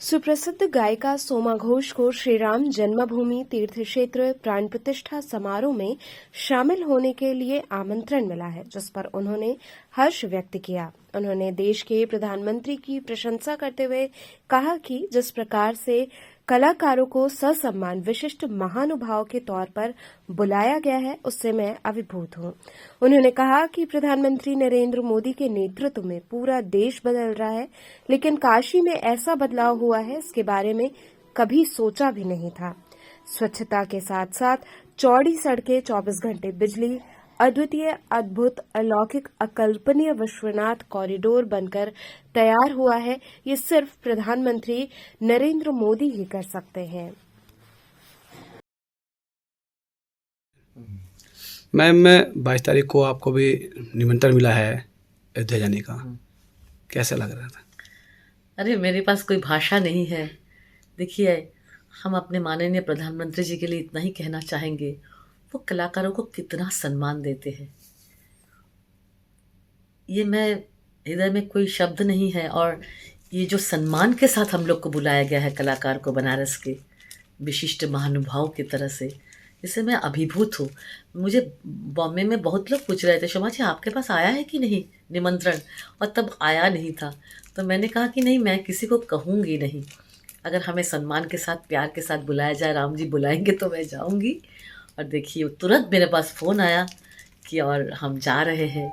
सुप्रसिद्ध गायिका सोमा घोष को श्रीराम जन्मभूमि तीर्थ क्षेत्र प्राण प्रतिष्ठा समारोह में शामिल होने के लिए आमंत्रण मिला है, जिस पर उन्होंने हर्ष व्यक्त किया। उन्होंने देश के प्रधानमंत्री की प्रशंसा करते हुए कहा कि जिस प्रकार से कलाकारों को ससम्मान विशिष्ट महानुभाव के तौर पर बुलाया गया है, उससे मैं अभिभूत हूं। उन्होंने कहा कि प्रधानमंत्री नरेंद्र मोदी के नेतृत्व में पूरा देश बदल रहा है, लेकिन काशी में ऐसा बदलाव हुआ है, इसके बारे में कभी सोचा भी नहीं था। स्वच्छता के साथ साथ चौड़ी सड़कें, 24 घंटे बिजली, अद्वितीय, अद्भुत, अलौकिक, अकल्पनीय विश्वनाथ कॉरिडोर बनकर तैयार हुआ है। ये सिर्फ प्रधानमंत्री नरेंद्र मोदी ही कर सकते हैं। मैम, 22 तारीख को आपको भी निमंत्रण मिला है अयोध्या जाने का, कैसा लग रहा था? अरे, मेरे पास कोई भाषा नहीं है। देखिए, हम अपने माननीय प्रधानमंत्री जी के लिए इतना ही कहना चाहेंगे, वो कलाकारों को कितना सम्मान देते हैं। ये मैं हृदय में कोई शब्द नहीं है। और ये जो सम्मान के साथ हम लोग को बुलाया गया है कलाकार को, बनारस के विशिष्ट महानुभाव की तरह से, इससे मैं अभिभूत हूँ। मुझे बॉम्बे में बहुत लोग पूछ रहे थे, शोभा जी आपके पास आया है कि नहीं निमंत्रण, और तब आया नहीं था। तो मैंने कहा कि नहीं, मैं किसी को कहूँगी नहीं। अगर हमें सम्मान के साथ, प्यार के साथ बुलाया जाए, राम जी बुलाएंगे तो मैं जाऊँगी। और देखिए, तुरंत मेरे पास फ़ोन आया कि और हम जा रहे हैं।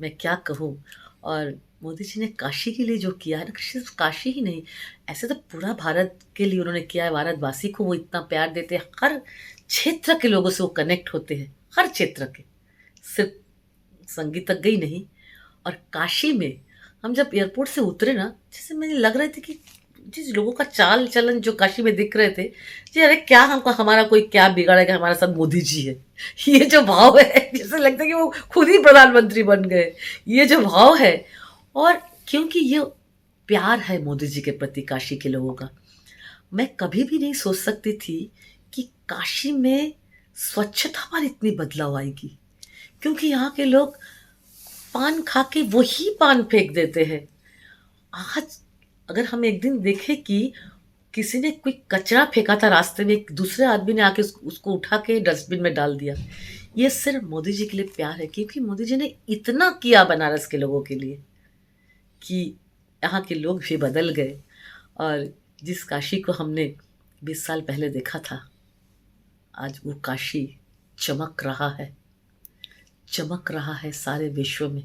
मैं क्या कहूँ। और मोदी जी ने काशी के लिए जो किया है ना, सिर्फ काशी ही नहीं, ऐसे तो पूरा भारत के लिए उन्होंने किया है। भारतवासी को वो इतना प्यार देते हैं, हर क्षेत्र के लोगों से वो कनेक्ट होते हैं, हर क्षेत्र के, सिर्फ संगीतज्ञ ही नहीं। और काशी में हम जब एयरपोर्ट से उतरे ना, जैसे मुझे लग रहे थे कि जिस लोगों का चाल चलन जो काशी में दिख रहे थे, जी अरे क्या हमको, हमारा कोई क्या बिगाड़ेगा, हमारे साथ मोदी जी है। ये जो भाव है, जैसे लगता है कि वो खुद ही प्रधानमंत्री बन गए। ये जो भाव है, और क्योंकि ये प्यार है मोदी जी के प्रति काशी के लोगों का। मैं कभी भी नहीं सोच सकती थी कि काशी में स्वच्छता पर इतनी बदलाव आएगी, क्योंकि यहाँ के लोग पान खा के वही पान फेंक देते हैं। आज अगर हम एक दिन देखें कि किसी ने कोई कचरा फेंका था रास्ते में, एक दूसरे आदमी ने आके उसको उठा के डस्टबिन में डाल दिया, ये सिर्फ मोदी जी के लिए प्यार है। क्योंकि मोदी जी ने इतना किया बनारस के लोगों के लिए कि यहाँ के लोग भी बदल गए। और जिस काशी को हमने 20 साल पहले देखा था, आज वो काशी चमक रहा है, चमक रहा है सारे विश्व में।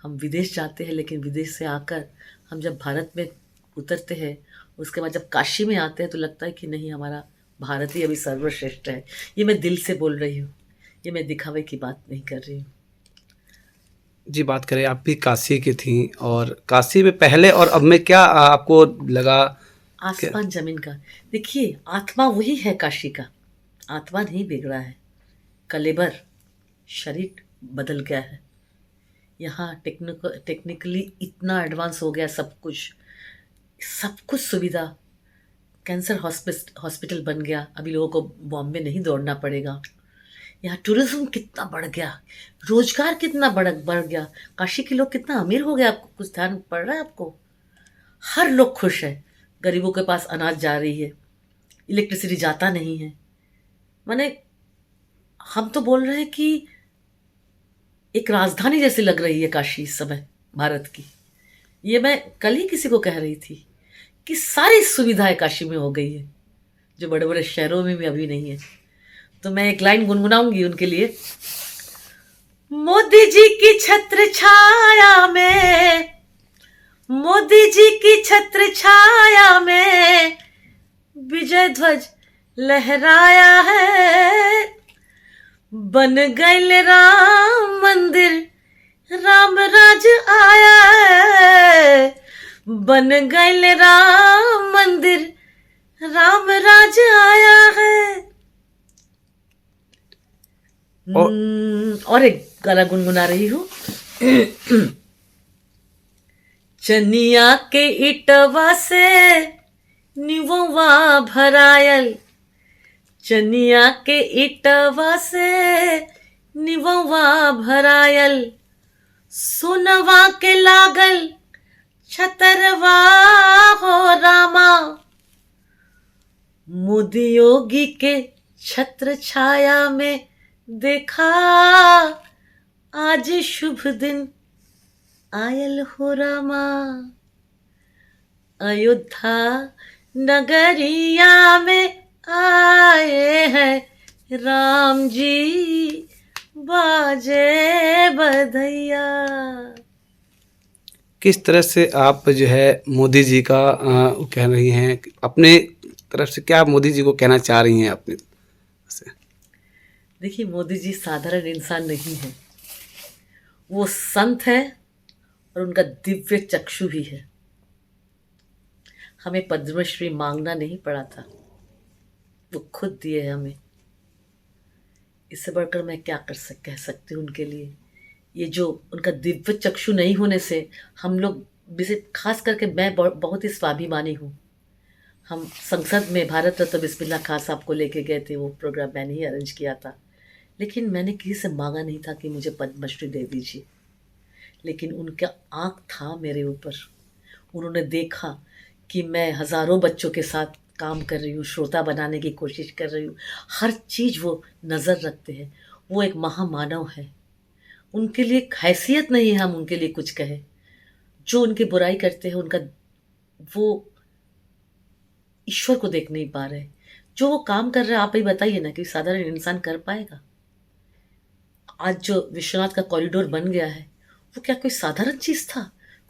हम विदेश जाते हैं, लेकिन विदेश से आकर हम जब भारत में उतरते हैं, उसके बाद जब काशी में आते हैं, तो लगता है कि नहीं, हमारा भारत ही अभी सर्वश्रेष्ठ है। ये मैं दिल से बोल रही हूँ, ये मैं दिखावे की बात नहीं कर रही हूँ। जी, बात करें, आप भी काशी की थी, और काशी में पहले और अब में क्या आपको लगा? आसमान जमीन का। देखिए, आत्मा वही है काशी का, आत्मा नहीं बिगड़ा है, कलेबर शरीर बदल गया है। यहाँ टेक्निकली इतना एडवांस हो गया सब कुछ, सब कुछ सुविधा। कैंसर हॉस्पिटल बन गया, अभी लोगों को बॉम्बे नहीं दौड़ना पड़ेगा। यहाँ टूरिज्म कितना बढ़ गया, रोजगार कितना बढ़ गया, काशी के लोग कितना अमीर हो गए। आपको कुछ ध्यान पड़ रहा है आपको? हर लोग खुश है, गरीबों के पास अनाज जा रही है, इलेक्ट्रिसिटी जाता नहीं है। माने हम तो बोल रहे हैं कि एक राजधानी जैसी लग रही है काशी इस समय भारत की। ये मैं कल ही किसी को कह रही थी कि सारी सुविधाएं काशी में हो गई है, जो बड़े बड़े शहरों में भी अभी नहीं है। तो मैं एक लाइन गुनगुनाऊंगी उनके लिए। मोदी जी की छत्र छाया में, मोदी जी की छत्र छाया में विजय ध्वज लहराया है। बन गए राम मंदिर, राम राज आया है। बन गए राम मंदिर, राम राज आया है। और एक गाना गुनगुना रही हूँ। चनिया के इटवा से निववा भरायल, चनिया के इटवा से निववा भरायल। सोनवा के लागल छतरवा हो रामा, मोदी योगी के छत्र छाया में देखा, आज शुभ दिन आयल हो रामा, अयोध्या नगरिया में आए हैं राम जी, बाजे बधैया। किस तरह से आप जो है मोदी जी का कह रही हैं, अपने तरफ से क्या मोदी जी को कहना चाह रही हैं अपने से? देखिए, मोदी जी साधारण इंसान नहीं है, वो संत है और उनका दिव्य चक्षु भी है। हमें पद्मश्री मांगना नहीं पड़ा था, वो खुद दिए हमें। इससे बढ़कर मैं क्या कह सकती हूँ उनके लिए। ये जो उनका दिव्य चक्षु नहीं होने से हम लोग, खास करके मैं बहुत ही स्वाभिमानी हूँ। हम संसद में भारत रत्न बिस्मिल्लाह खान साहब को लेके गए थे, वो प्रोग्राम मैंने ही अरेंज किया था। लेकिन मैंने किसी से मांगा नहीं था कि मुझे पद्मश्री दे दीजिए, लेकिन उनका आँख था मेरे ऊपर। उन्होंने देखा कि मैं हज़ारों बच्चों के साथ काम कर रही हूँ, श्रोता बनाने की कोशिश कर रही हूँ, हर चीज़ वो नज़र रखते हैं। वो एक महामानव है, उनके लिए हैसियत नहीं है हम उनके लिए कुछ कहें। जो उनकी बुराई करते हैं, उनका वो ईश्वर को देख नहीं पा रहे। जो वो काम कर रहे हैं, आप ही बताइए ना कि साधारण इंसान कर पाएगा। आज जो विश्वनाथ का कॉरिडोर बन गया है, वो क्या कोई साधारण चीज़ था?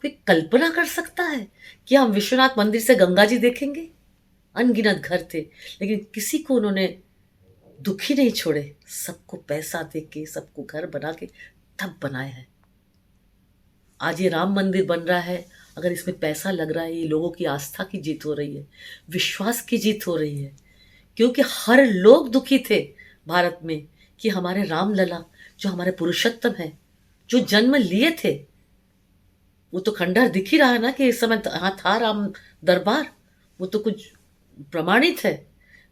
कोई कल्पना कर सकता है कि हम विश्वनाथ मंदिर से गंगा जी देखेंगे? अनगिनत घर थे, लेकिन किसी को उन्होंने दुखी नहीं छोड़े। सबको पैसा दे के, सबको घर बना के तब बनाया है। आज ये राम मंदिर बन रहा है, अगर इसमें पैसा लग रहा है, ये लोगों की आस्था की जीत हो रही है, विश्वास की जीत हो रही है। क्योंकि हर लोग दुखी थे भारत में कि हमारे राम लला, जो हमारे पुरुषोत्तम है, जो जन्म लिए थे, वो तो खंडहर दिख ही रहा है ना कि इस समय हाँ था राम दरबार, वो तो कुछ प्रमाणित है।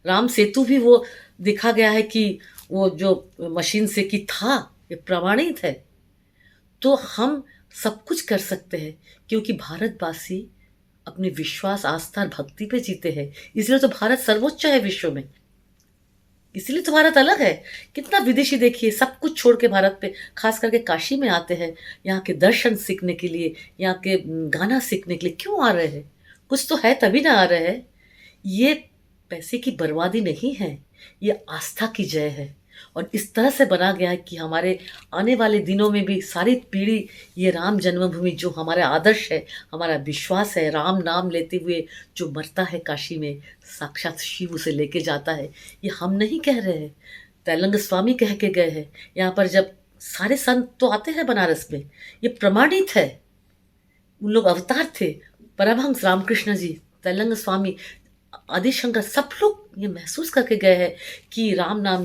राम सेतु भी वो दिखा गया है कि वो जो मशीन से कि था, ये प्रमाणित है। तो हम सब कुछ कर सकते हैं, क्योंकि भारतवासी अपने विश्वास, आस्था और भक्ति पे जीते हैं। इसलिए तो भारत सर्वोच्च है विश्व में, इसलिए तो भारत अलग है। कितना विदेशी देखिए सब कुछ छोड़ के भारत पे, खास करके काशी में आते हैं, यहाँ के दर्शन सीखने के लिए, यहाँ के गाना सीखने के लिए। क्यों आ रहे हैं? कुछ तो है तभी ना आ रहे हैं। ये पैसे की बर्बादी नहीं है, ये आस्था की जय है। और इस तरह से बना गया है कि हमारे आने वाले दिनों में भी सारी पीढ़ी ये राम जन्मभूमि, जो हमारा आदर्श है, हमारा विश्वास है, राम नाम लेते हुए जो मरता है काशी में, साक्षात शिव उसे लेके जाता है। ये हम नहीं कह रहे हैं, तैलंग स्वामी कह के गए हैं। यहाँ पर जब सारे संत तो आते हैं बनारस में, ये प्रमाणित है। उन लोग अवतार थे, परमहंस रामकृष्ण जी, तैलंग स्वामी, आदिशंकर, सब लोग ये महसूस करके गए हैं कि राम नाम